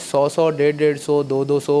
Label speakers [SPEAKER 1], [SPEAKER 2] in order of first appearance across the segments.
[SPEAKER 1] 100 150 200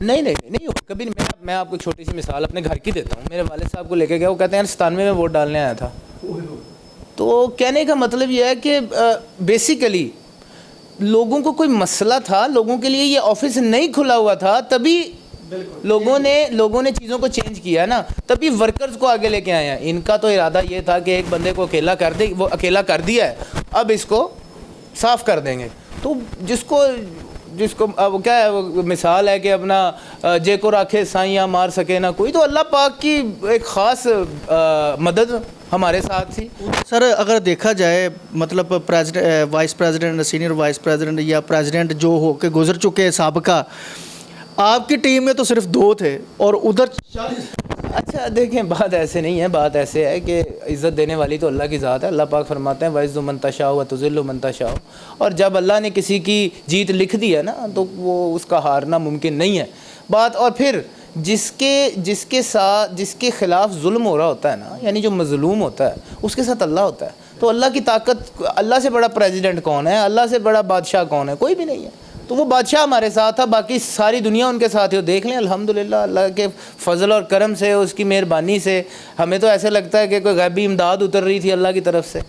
[SPEAKER 1] نہیں ہوا کبھی نہیں. میں آپ کو ایک چھوٹی سی مثال اپنے گھر کی دیتا ہوں. میرے والد صاحب کو لے کے گیا, وہ کہتے ہیں 97 میں ووٹ ڈالنے آیا تھا. تو کہنے کا مطلب یہ ہے کہ بیسیکلی لوگوں کو کوئی مسئلہ تھا, لوگوں کے لیے یہ آفس نہیں کھلا ہوا تھا, تبھی لوگوں نے چیزوں کو چینج کیا ہے نا, تبھی ورکرز کو آگے لے کے آئے ہیں. ان کا تو ارادہ یہ تھا کہ ایک بندے کو اکیلا کر دے, وہ اکیلا کر دیا ہے, اب اس کو صاف کر دیں گے. تو جس کو اب کیا ہے, مثال ہے کہ اپنا جے کو راکھے سائیاں مار سکے نہ کوئی, تو اللہ پاک کی ایک خاص مدد ہمارے ساتھ تھی.
[SPEAKER 2] سر اگر دیکھا جائے مطلب vice president, senior vice president یا پریزیڈنٹ جو ہو کے گزر چکے سابقہ, آپ کی ٹیم میں تو صرف 2 تھے اور ادھر
[SPEAKER 1] اچھا دیکھیں, بات ایسے نہیں ہے, بات ایسے ہے کہ عزت دینے والی تو اللہ کی ذات ہے. اللہ پاک فرماتے ہیں وَعِزُّ مَن تَشَاءُ وَتُذِلُّ مَن تَشَاءُ, اور جب اللہ نے کسی کی جیت لکھ دی ہے نا, تو وہ اس کا ہارنا ممکن نہیں ہے بات. اور پھر جس کے خلاف ظلم ہو رہا ہوتا ہے نا, یعنی جو مظلوم ہوتا ہے, اس کے ساتھ اللہ ہوتا ہے. تو اللہ کی طاقت, اللہ سے بڑا پریزیڈنٹ کون ہے, اللہ سے بڑا بادشاہ کون ہے, کوئی بھی نہیں ہے. تو وہ بادشاہ ہمارے ساتھ تھا, باقی ساری دنیا ان کے ساتھ ہی. دیکھ لیں الحمدللہ اللہ کے فضل اور کرم سے, اس کی مہربانی سے ہمیں تو ایسے لگتا ہے کہ کوئی غیبی امداد اتر رہی تھی اللہ کی طرف سے.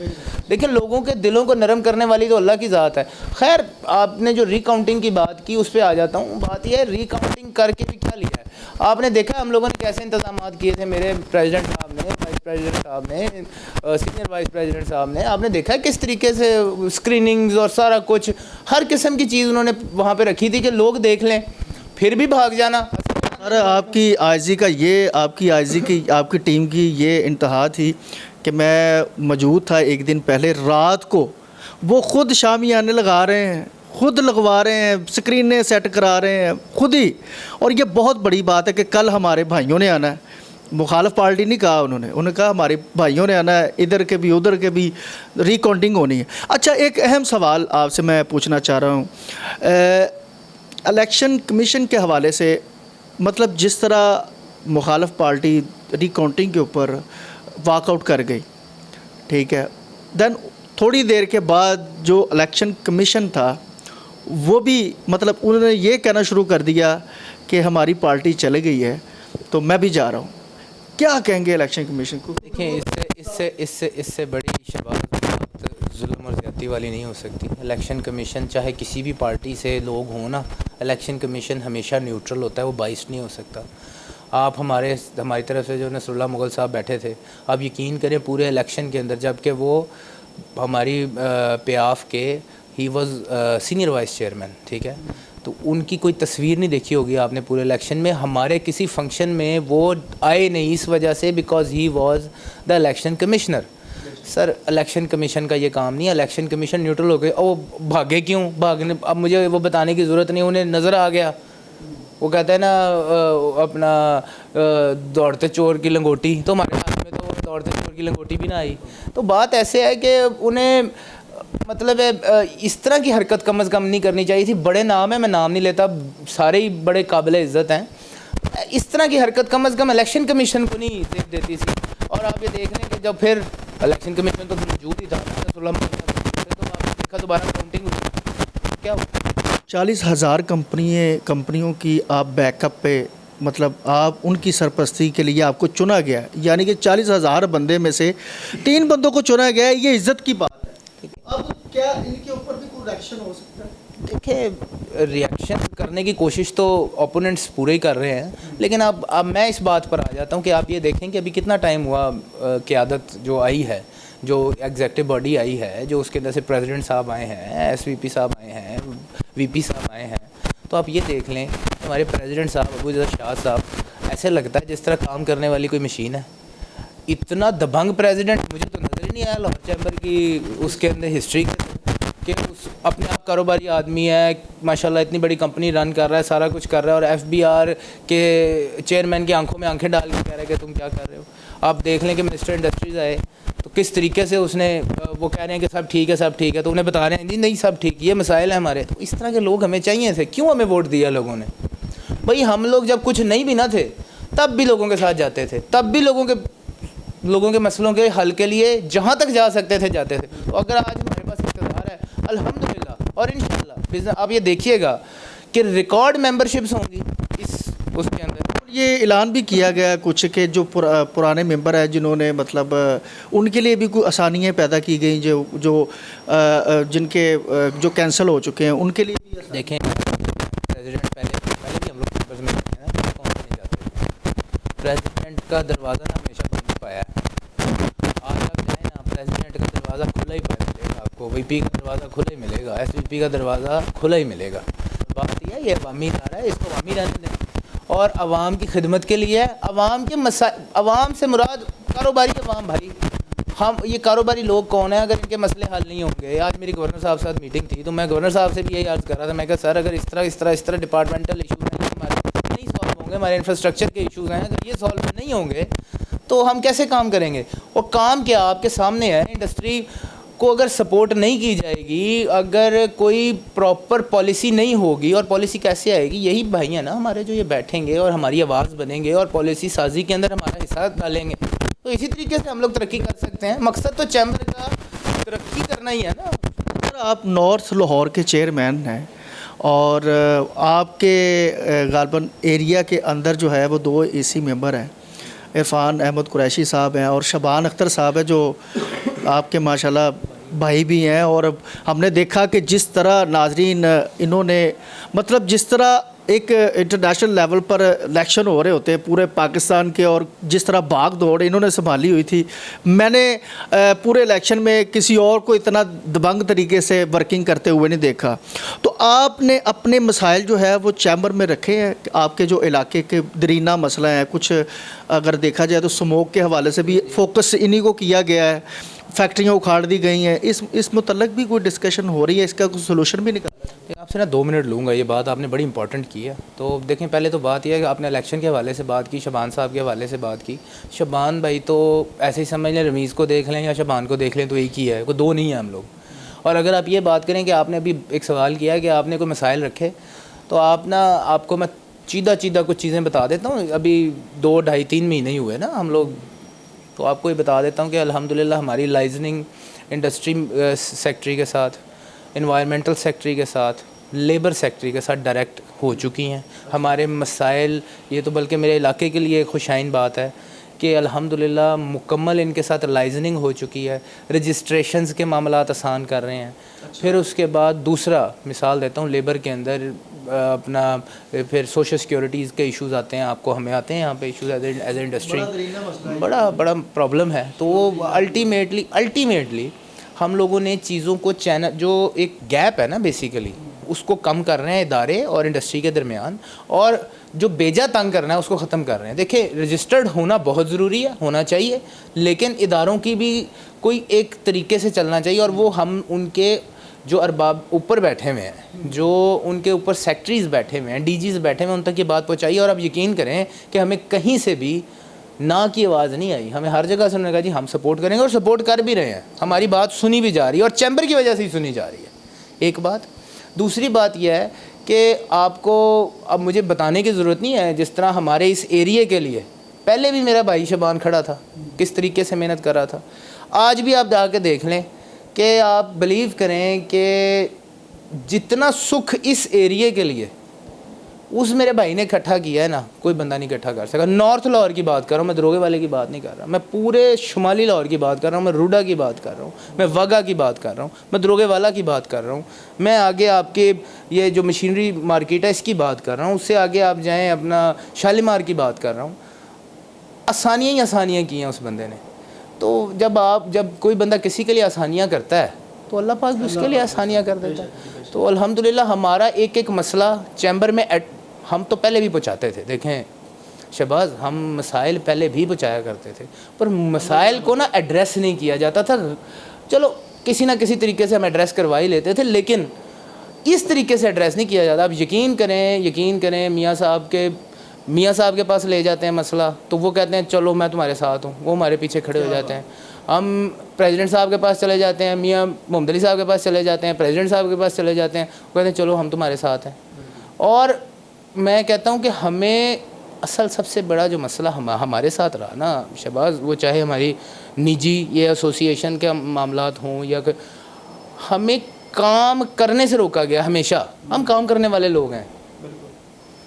[SPEAKER 1] لیکن لوگوں کے دلوں کو نرم کرنے والی تو اللہ کی ذات ہے. خیر, آپ نے جو ری کاؤنٹنگ کی بات کی اس پہ آ جاتا ہوں. بات یہ ہے ری کاؤنٹنگ کر کے بھی کیا لیا ہے. آپ نے دیکھا ہم لوگوں نے کیسے انتظامات کیے تھے, میرے پریزیڈنٹ صاحب نے, وائس پریزیڈنٹ صاحب نے, سینئر وائس پریزیڈنٹ صاحب نے. آپ نے دیکھا کس طریقے سے اسکریننگز اور سارا کچھ, ہر قسم کی چیز انہوں نے وہاں پہ رکھی تھی کہ لوگ دیکھ لیں, پھر بھی بھاگ جانا.
[SPEAKER 2] سر آپ کی عاجزی کا یہ, آپ کی ٹیم کی یہ انتہا تھی کہ میں موجود تھا ایک دن پہلے رات کو, وہ خود شامیانے لگا رہے ہیں, خود لگوا رہے ہیں, اسکرینیں سیٹ کرا رہے ہیں خود ہی. اور یہ بہت بڑی بات ہے کہ کل ہمارے بھائیوں نے آنا ہے, مخالف پارٹی نہیں کہا انہوں نے کہا ہمارے بھائیوں نے آنا ہے, ادھر کے بھی ادھر کے بھی ری کاؤنٹنگ ہونی ہے. اچھا, ایک اہم سوال آپ سے میں پوچھنا چاہ رہا ہوں, الیکشن کمیشن کے حوالے سے, مطلب جس طرح مخالف پارٹی ری کاؤنٹنگ کے اوپر واک آؤٹ کر گئی, ٹھیک ہے, دین تھوڑی دیر کے بعد جو الیکشن کمیشن تھا وہ بھی مطلب انہوں نے یہ کہنا شروع کر دیا کہ ہماری پارٹی چلے گئی ہے تو میں بھی جا رہا ہوں. کیا کہیں گے الیکشن کمیشن کو؟
[SPEAKER 1] دیکھیں, اس سے بڑی شباب ظلم اور زیادتی والی نہیں ہو سکتی. الیکشن کمیشن چاہے کسی بھی پارٹی سے لوگ ہوں نا, الیکشن کمیشن ہمیشہ نیوٹرل ہوتا ہے, وہ بائس نہیں ہو سکتا. آپ ہماری طرف سے جو نصر اللہ مغل صاحب بیٹھے تھے, آپ یقین کریں پورے الیکشن کے اندر, جب کہ وہ ہماری پیاف کے he was senior vice chairman, ٹھیک ہے, تو ان کی کوئی تصویر نہیں دیکھی ہوگی آپ نے پورے الیکشن میں. ہمارے کسی فنکشن میں وہ آئے نہیں اس وجہ سے because he was the election commissioner. Sir election commission کا یہ کام نہیں ہے. الیکشن کمیشن نیوٹرل ہو گئے, اور وہ بھاگے کیوں بھاگنے, اب مجھے وہ بتانے کی ضرورت نہیں, انہیں نظر آ گیا. وہ کہتا ہے نا اپنا دوڑتے چور کی لنگوٹی, تو ہمارے ہاتھ میں تو دوڑتے چور کی لنگوٹی بھی نہ آئی. تو بات ایسے ہے کہ انہیں مطلب اس طرح کی حرکت کم از کم نہیں کرنی چاہیے تھی. بڑے نام ہیں, میں نام نہیں لیتا, سارے ہی بڑے قابل عزت ہیں. اس طرح کی حرکت کم از کم الیکشن کمیشن کو نہیں دیکھ دیتی تھی. اور آپ یہ دیکھ لیں کہ جب پھر الیکشن کمیشن تو موجود ہی تھا, تو آپ نے دیکھا دوبارہ کاؤنٹنگ ہوئی, کیا ہوا
[SPEAKER 2] 40,000 کمپنیوں کی آپ بیک اپ پہ, مطلب آپ ان کی سرپرستی کے لیے آپ کو چنا گیا, یعنی کہ 40,000 بندے میں سے 3 بندوں کو چنا گیا ہے. یہ عزت کی بات ہے. اب کیا ان کے اوپر بھی کوئی ریئیکشن ہو سکتا ہے؟
[SPEAKER 1] دیکھیں, ریئیکشن کرنے کی کوشش تو اوپوننٹس پورے ہی کر رہے ہیں, لیکن اب میں اس بات پر آ جاتا ہوں کہ آپ یہ دیکھیں کہ ابھی کتنا ٹائم ہوا قیادت جو آئی ہے, جو ایگزیکٹو باڈی آئی ہے, جو اس کے اندر سے پریزیڈنٹ صاحب آئے ہیں, ایس وی پی صاحب آئے ہیں, وی پی صاحب آئے ہیں. تو آپ یہ دیکھ لیں ہمارے پریزیڈنٹ صاحب ابو جدہ شاہ صاحب, ایسے لگتا ہے جس طرح کام کرنے والی کوئی مشین ہے. اتنا دبنگ پریزیڈنٹ مجھے تو نظر ہی نہیں آیا لاہور چیمبر کی اس کے اندر ہسٹری کہ اس اپنے آپ کاروباری آدمی ہے, ماشاءاللہ اتنی بڑی کمپنی رن کر رہا ہے, سارا کچھ کر رہا ہے, اور ایف بی آر کے چیئرمین کی آنکھوں میں آنکھیں ڈال کے کہہ رہا ہے کہ تم کیا کر رہے ہو. آپ دیکھ لیں کہ منسٹر انڈسٹریز آئے تو کس طریقے سے اس نے, وہ کہہ رہے ہیں کہ سب ٹھیک ہے سب ٹھیک ہے, تو انہیں بتا رہے ہیں جی نہیں سب ٹھیک, یہ مسائل ہیں ہمارے. تو اس طرح کے لوگ ہمیں چاہیے تھے. کیوں ہمیں ووٹ دیا لوگوں نے؟ بھائی ہم لوگ جب کچھ نہیں بھی نہ تھے تب بھی لوگوں کے ساتھ جاتے تھے, تب بھی لوگوں کے مسئلوں کے حل کے لیے جہاں تک جا سکتے تھے جاتے تھے. تو اگر آج ہمارے پاس اقتدار ہے الحمدللہ, اور انشاءاللہ آپ یہ دیکھیے گا کہ ریکارڈ ممبرشپس ہوں گی اس اس کے اندر
[SPEAKER 2] یہ اعلان بھی کیا گیا کچھ کہ جو پرانے ممبر ہیں جنہوں نے مطلب ان کے لیے بھی کوئی آسانیاں پیدا کی گئیں جو جن کے جو کینسل ہو چکے ہیں ان کے لیے بھی.
[SPEAKER 1] دیکھیں پریزیڈنٹ پہلے بھی ہم لوگ پیپرز میں دیکھتے ہیں نا کون نہیں جاتے. پریزیڈنٹ کا دروازہ نا ہمیشہ بند ہی پایا ہے. آج آپ جائیں نا پریزیڈنٹ کا دروازہ کھلا ہی پایا ملے گا آپ کو. وی پی کا دروازہ کھلا ہی ملے گا, ایس وی پی کا دروازہ کھلا ہی ملے گا. بات یہ ہے یہ عوامی ادارہ ہے, اس کو عوامی رہنے دیں اور عوام کی خدمت کے لیے. عوام کے عوام سے مراد کاروباری عوام بھائی. ہم یہ کاروباری لوگ کون ہیں؟ اگر ان کے مسئلے حل نہیں ہوں گے. آج میری گورنر صاحب سے میٹنگ تھی تو میں گورنر صاحب سے بھی یہی عرض کر رہا تھا. میں کہا سر اگر اس طرح ڈپارٹمنٹل ایشوز ہیں ہمارے نہیں سالو ہوں گے, ہمارے انفراسٹرکچر کے ایشوز ہیں, اگر یہ سالو نہیں ہوں گے تو ہم کیسے کام کریں گے؟ اور کام کیا آپ کے سامنے ہے. انڈسٹری کو اگر سپورٹ نہیں کی جائے گی, اگر کوئی پراپر پالیسی نہیں ہوگی, اور پالیسی کیسے آئے گی؟ یہی بھائی ہیں نا ہمارے جو یہ بیٹھیں گے اور ہماری آواز بنیں گے اور پالیسی سازی کے اندر ہمارا حصہ ڈالیں گے. تو اسی طریقے سے ہم لوگ ترقی کر سکتے ہیں. مقصد تو چیمبر کا ترقی کرنا ہی ہے نا.
[SPEAKER 2] آپ نارتھ لاہور کے چیئرمین ہیں اور آپ کے غالباً ایریا کے اندر جو ہے وہ 2 اے سی ممبر ہیں, عرفان احمد قریشی صاحب ہیں اور شبان اختر صاحب ہیں جو آپ کے ماشاءاللہ بھائی بھی ہیں. اور ہم نے دیکھا کہ جس طرح ناظرین انہوں نے مطلب جس طرح ایک انٹرنیشنل لیول پر الیکشن ہو رہے ہوتے ہیں پورے پاکستان کے, اور جس طرح بھاگ دوڑ انہوں نے سنبھالی ہوئی تھی, میں نے پورے الیکشن میں کسی اور کو اتنا دبنگ طریقے سے ورکنگ کرتے ہوئے نہیں دیکھا. تو آپ نے اپنے مسائل جو ہے وہ چیمبر میں رکھے ہیں. آپ کے جو علاقے کے درینہ مسئلہ ہیں, کچھ اگر دیکھا جائے تو سموک کے حوالے سے بھی فوکس انہی کو کیا گیا ہے, فیکٹریاں اکھاڑ دی گئی ہیں, اس متعلق بھی کوئی ڈسکشن ہو رہی ہے, اس کا کوئی سولوشن بھی نکال؟
[SPEAKER 1] آپ سے نا 2 منٹ لوں گا. یہ بات آپ نے بڑی امپورٹنٹ کی ہے. تو دیکھیں پہلے تو بات یہ ہے کہ آپ نے الیکشن کے حوالے سے بات کی, شبان صاحب کے حوالے سے بات کی. شبان بھائی تو ایسے ہی سمجھ لیں رمیز کو دیکھ لیں یا شبان کو دیکھ لیں تو ایک ہی ہے, کوئی 2 نہیں ہیں ہم لوگ. اور اگر آپ یہ بات کریں کہ آپ نے ابھی ایک سوال کیا ہے کہ آپ نے کوئی مسائل رکھے, تو آپ کو میں چیدہ کچھ چیزیں بتا دیتا ہوں. ابھی 2, 2.5, 3 مہینے ہی ہوئے نا ہم لوگ, تو آپ کو یہ بتا دیتا ہوں کہ الحمدللہ ہماری لائزننگ انڈسٹری سیکٹری کے ساتھ, انوائرمنٹل سیکٹری کے ساتھ, لیبر سیکٹری کے ساتھ ڈائریکٹ ہو چکی ہیں. ہمارے مسائل یہ تو بلکہ میرے علاقے کے لیے خوشائن بات ہے کہ الحمدللہ مکمل ان کے ساتھ لائزننگ ہو چکی ہے. رجسٹریشنز کے معاملات آسان کر رہے ہیں. پھر اس کے بعد دوسرا مثال دیتا ہوں, لیبر کے اندر اپنا پھر سوشل سیکیورٹیز کے ایشوز آتے ہیں. آپ کو ہمیں آتے ہیں یہاں پہ ایشوز ایز اے انڈسٹری, بڑا پرابلم ہے. تو وہ الٹیمیٹلی ہم لوگوں نے چیزوں کو جو ایک گیپ ہے نا بیسیکلی اس کو کم کر رہے ہیں ادارے اور انڈسٹری کے درمیان, اور جو بیجا تنگ کرنا ہے اس کو ختم کر رہے ہیں. دیکھیں رجسٹرڈ ہونا بہت ضروری ہے, ہونا چاہیے, لیکن اداروں کی بھی کوئی ایک طریقے سے چلنا چاہیے. اور وہ ہم ان کے جو ارباب اوپر بیٹھے ہوئے ہیں, جو ان کے اوپر سیکٹریز بیٹھے ہوئے ہیں, ڈی جیز بیٹھے ہوئے ہیں, ان تک یہ بات پہنچائیے. اور آپ یقین کریں کہ ہمیں کہیں سے بھی نہ کی آواز نہیں آئی. ہمیں ہر جگہ سے انہوں نے کہا جی ہم سپورٹ کریں گے, اور سپورٹ کر بھی رہے ہیں. ہماری بات سنی بھی جا رہی ہے اور چیمبر کی وجہ سے ہی سنی جا رہی ہے. ایک بات. دوسری بات یہ ہے کہ آپ کو اب مجھے بتانے کی ضرورت نہیں ہے, جس طرح ہمارے اس ایریے کے لیے پہلے بھی میرا بھائی شبان کھڑا تھا, کس طریقے سے محنت کر رہا تھا. آج بھی آپ جا کے دیکھ لیں کہ آپ بلیو کریں کہ جتنا سکھ اس ایریے کے لیے اس میرے بھائی نے اکٹھا کیا ہے نا, کوئی بندہ نہیں اکٹھا کر سکا. نارتھ لاہور کی بات کر رہا ہوں میں, دروگے والے کی بات نہیں کر رہا. میں پورے شمالی لاہور کی بات کر رہا ہوں, میں روڈا کی بات کر رہا ہوں, میں وگا کی بات کر رہا ہوں, میں دروگے والا کی بات کر رہا ہوں, میں آگے آپ کے یہ جو مشینری مارکیٹ ہے اس کی بات کر رہا ہوں, اس سے آگے آپ جائیں اپنا شالیمار کی بات کر رہا ہوں. آسانیاں ہی آسانیاں کی ہیں اس بندے نے. تو جب کوئی بندہ کسی کے لیے آسانیاں کرتا ہے تو اللہ پاک بھی اس کے لیے آسانیاں کر دیتا ہے. تو الحمدللہ ہمارا ایک مسئلہ چیمبر میں ہم تو پہلے بھی پہنچاتے تھے. دیکھیں شہباز, ہم مسائل پہلے بھی پہنچایا کرتے تھے, پر مسائل کو نا ایڈریس نہیں کیا جاتا تھا. چلو کسی نہ کسی طریقے سے ہم ایڈریس کروا ہی لیتے تھے, لیکن اس طریقے سے ایڈریس نہیں کیا جاتا. آپ یقین کریں میاں صاحب کے پاس لے جاتے ہیں مسئلہ تو وہ کہتے ہیں چلو میں تمہارے ساتھ ہوں, وہ ہمارے پیچھے کھڑے ہو جاتے ہیں. ہم پریزیڈنٹ صاحب کے پاس چلے جاتے ہیں, میاں محمد علی صاحب کے پاس چلے جاتے ہیں, پریزیڈنٹ صاحب کے پاس چلے جاتے ہیں, وہ کہتے ہیں چلو ہم تمہارے ساتھ ہیں. اور میں کہتا ہوں کہ ہمیں اصل سب سے بڑا جو مسئلہ ہمارے ساتھ رہا نا شہباز, وہ چاہے ہماری نجی یا ایسوسیشن کے معاملات ہوں یا ہمیں کام کرنے سے روکا گیا ہمیشہ. ہم کام کرنے والے لوگ ہیں,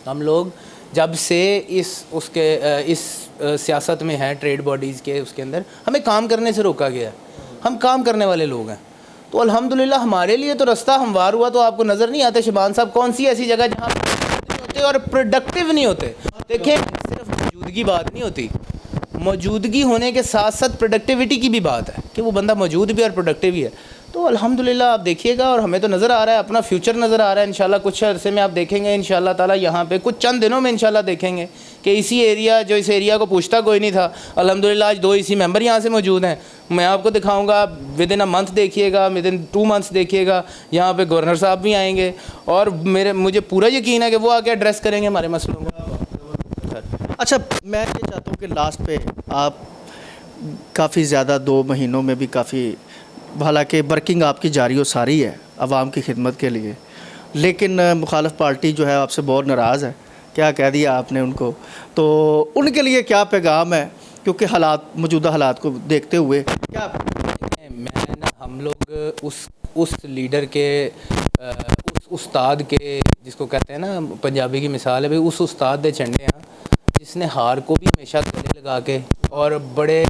[SPEAKER 1] ہم لوگ جب سے اس سیاست میں ہے، ٹریڈ باڈیز کے اس کے اندر ہمیں کام کرنے سے روکا گیا ہے. ہم کام کرنے والے لوگ ہیں، تو الحمدللہ ہمارے لیے تو رستہ ہموار ہوا. تو آپ کو نظر نہیں آتے شبان صاحب کون سی ایسی جگہ جہاں نہیں ہوتے اور پروڈکٹیو نہیں ہوتے؟ دیکھیں صرف موجودگی بات نہیں ہوتی، موجودگی ہونے کے ساتھ ساتھ پروڈکٹیوٹی کی بھی بات ہے کہ وہ بندہ موجود بھی اور پروڈکٹیو بھی ہے. تو الحمدللہ آپ دیکھیے گا، اور ہمیں تو نظر آ رہا ہے، اپنا فیوچر نظر آ رہا ہے. انشاءاللہ کچھ عرصے میں آپ دیکھیں گے انشاءاللہ تعالی، یہاں پہ کچھ چند دنوں میں انشاءاللہ دیکھیں گے کہ اسی ایریا، جو اس ایریا کو پوچھتا کوئی نہیں تھا، الحمدللہ آج 2 اسی ممبر یہاں سے موجود ہیں. میں آپ کو دکھاؤں گا ود ان اے منتھ، دیکھیے گا ود ان 2 months دیکھیے گا، یہاں پہ گورنر صاحب بھی آئیں گے، اور مجھے پورا یقین ہے کہ وہ آ کے ایڈریس کریں گے ہمارے مسئلوں کو.
[SPEAKER 2] اچھا، میں یہ چاہتا ہوں کہ لاسٹ پہ آپ کافی زیادہ 2 مہینوں میں بھی کافی، حالانکہ ورکنگ آپ کی جاری و ساری ہے عوام کی خدمت کے لیے، لیکن مخالف پارٹی جو ہے آپ سے بہت ناراض ہے. کیا کہہ دیا آپ نے ان کو؟ تو ان کے لیے کیا پیغام ہے؟ کیونکہ موجودہ حالات کو دیکھتے ہوئے کیا
[SPEAKER 1] ہم لوگ اس لیڈر کے، اس استاد کے، جس کو کہتے ہیں نا پنجابی کی مثال ہے بھائی، اس استاد دے چنڈے ہیں جس نے ہار کو بھی ہمیشہ گلے لگا کے اور بڑے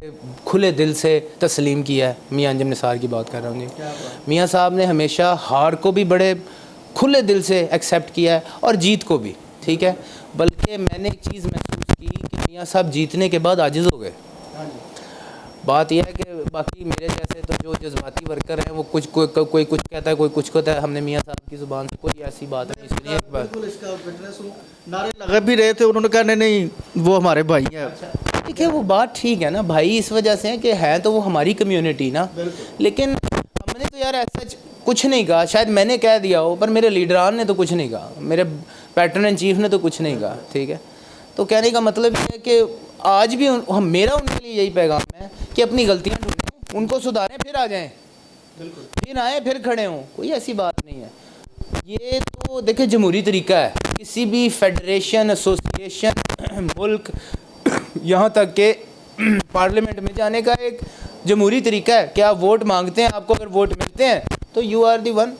[SPEAKER 1] کھلے دل سے تسلیم کیا ہے. میاں انجم نثار کی بات کر رہا ہوں جی. میاں صاحب نے ہمیشہ ہار کو بھی بڑے کھلے دل سے ایکسیپٹ کیا ہے، اور جیت کو بھی، ٹھیک ہے. بلکہ میں نے ایک چیز محسوس کی کہ میاں صاحب جیتنے کے بعد عاجز ہو گئے. بات یہ ہے کہ باقی میرے جیسے تو جو جذباتی ورکر ہیں وہ کوئی کچھ کہتا ہے، کوئی کچھ کہتا ہے. ہم نے میاں صاحب کی زبان سے کوئی ایسی بات نہیں سنی. ایک بات
[SPEAKER 2] بالکل اس کا فٹنس ہوں، نعرے لگا بھی رہے تھے، انہوں نے کہا نہیں وہ ہمارے بھائی ہیں.
[SPEAKER 1] ٹھیک ہے، وہ بات ٹھیک ہے نا بھائی، اس وجہ سے کہ ہے تو وہ ہماری کمیونٹی نا. لیکن ہم نے تو یار ایسا کچھ نہیں کہا، شاید میں نے کہہ دیا ہو، پر میرے لیڈران نے تو کچھ نہیں کہا، میرے پیٹرن ان چیف نے تو کچھ نہیں کہا. ٹھیک ہے، تو کہنے کا مطلب یہ ہے کہ آج بھی میرا ان کے لیے یہی پیغام ہے کہ اپنی غلطیاں ڈھونڈیں، ان کو سدھاریں، پھر آ جائیں، پھر آئیں، پھر کھڑے ہوں. کوئی ایسی بات نہیں ہے. یہ تو دیکھیں جمہوری طریقہ ہے، کسی بھی فیڈریشن، ایسوسیشن، ملک، یہاں تک کہ پارلیمنٹ میں جانے کا ایک جمہوری طریقہ ہے کہ آپ ووٹ مانگتے ہیں، آپ کو اگر ووٹ ملتے ہیں تو یو آر دی ون.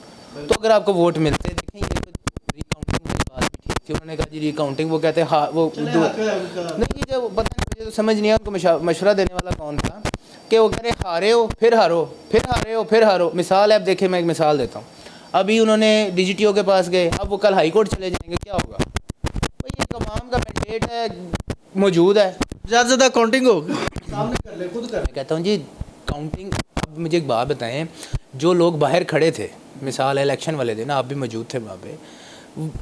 [SPEAKER 1] تو اگر آپ کو ووٹ ملتے ہیں، دیکھیں یہ تو ریکاؤنٹنگ والی بات بھی ٹھیک تھی. انہوں نے کہا جی ریکاؤنٹنگ، وہ کہتے ہیں ہاں وہ نہیں جی، پتہ نہیں، مجھے تو سمجھ نہیں آیا ان کو مشورہ دینے والا کون تھا کہ وہ کہہ رہے ہارے ہو پھر ہارو، پھر ہارے ہو پھر ہارو. مثال ہے، اب دیکھیں میں ایک مثال دیتا ہوں. ابھی انہوں نے ڈی جی ٹی او کے پاس گئے، اب وہ کل ہائی کورٹ چلے جائیں گے، کیا ہوگا بھائی؟ ایک عوام کا مینڈیٹ ہے، موجود ہے،
[SPEAKER 2] زیادہ سے زیادہ کاؤنٹنگ ہو سامنے کر لیں، خود کر
[SPEAKER 1] میں کہتا ہوں جی کاؤنٹنگ. اب مجھے ایک بات بتائیں، جو لوگ باہر کھڑے تھے، مثال ہے الیکشن والے دن آپ بھی موجود تھے وہاں پہ،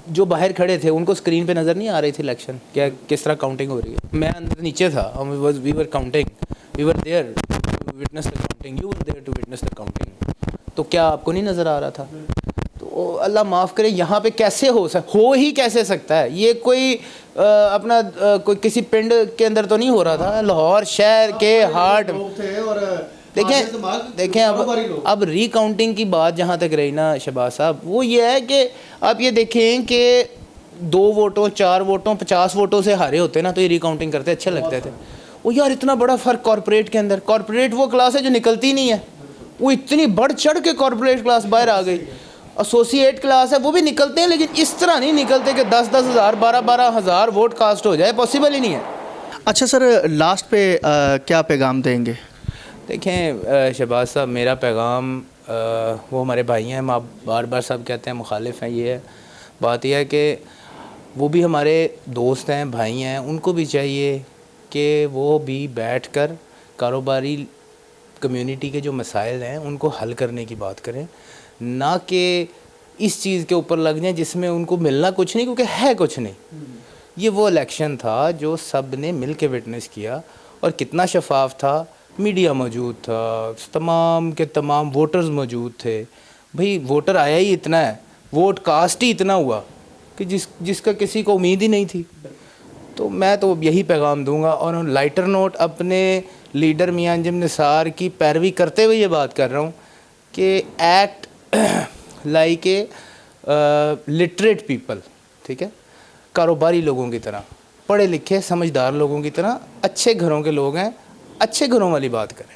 [SPEAKER 1] جو باہر کھڑے تھے ان کو اسکرین پہ نظر نہیں آ رہی تھی الیکشن کیا کس طرح کاؤنٹنگ ہو رہی ہے؟ میں اندر نیچے تھا، we were counting, we were there to witness the counting, you were there to witness the counting. تو کیا آپ کو نہیں نظر آ رہا تھا؟ تو اللہ معاف کرے، یہاں پہ کیسے ہو ہی کیسے سکتا ہے؟ یہ کوئی اپنا کوئی کسی پنڈ کے اندر تو نہیں ہو رہا تھا، لاہور شہر کے ہارٹ. دیکھیں اب ری کاؤنٹنگ کی بات جہاں تک رہی نا شہباز صاحب، وہ یہ ہے کہ آپ یہ دیکھیں کہ 2 ووٹوں 4 ووٹوں 50 ووٹوں سے ہارے ہوتے نا تو یہ ری کاؤنٹنگ کرتے اچھے لگتے تھے. وہ یار اتنا بڑا فرق کارپوریٹ کے اندر، کارپوریٹ وہ کلاس ہے جو نکلتی نہیں ہے، وہ اتنی بڑھ چڑھ کے کارپوریٹ کلاس باہر آ گئی. ایسوسیٹ کلاس ہے وہ بھی نکلتے ہیں، لیکن اس طرح نہیں نکلتے کہ 10-10 ہزار 12-12 ہزار ووٹ کاسٹ ہو جائے، پاسبل ہی نہیں ہے.
[SPEAKER 2] اچھا سر، لاسٹ پہ کیا پیغام دیں گے؟
[SPEAKER 1] دیکھیں شہباز صاحب، میرا پیغام وہ ہمارے بھائی ہیں، ہم آپ بار بار سب کہتے ہیں مخالف ہیں، یہ ہے بات یہ ہے کہ وہ بھی ہمارے دوست ہیں، بھائی ہیں، ان کو بھی چاہیے کہ وہ بھی بیٹھ کر کاروباری کمیونٹی کے جو مسائل ہیں ان کو حل کرنے کی بات کریں، نہ کہ اس چیز کے اوپر لگ جائیں جس میں ان کو ملنا کچھ نہیں، کیونکہ ہے کچھ نہیں. یہ وہ الیکشن تھا جو سب نے مل کے وٹنس کیا، اور کتنا شفاف تھا، میڈیا موجود تھا، تمام کے تمام ووٹرز موجود تھے. بھئی ووٹر آیا ہی اتنا ہے، ووٹ کاسٹ ہی اتنا ہوا کہ جس کا کسی کو امید ہی نہیں تھی. تو میں تو یہی پیغام دوں گا، اور لائٹر نوٹ اپنے لیڈر میاں انجم نثار کی پیروی کرتے ہوئے یہ بات کر رہا ہوں کہ act like a literate people, ٹھیک ہے، کاروباری لوگوں کی طرح، پڑھے لکھے سمجھدار لوگوں کی طرح، اچھے گھروں کے لوگ ہیں، اچھے گھروں والی بات کریں.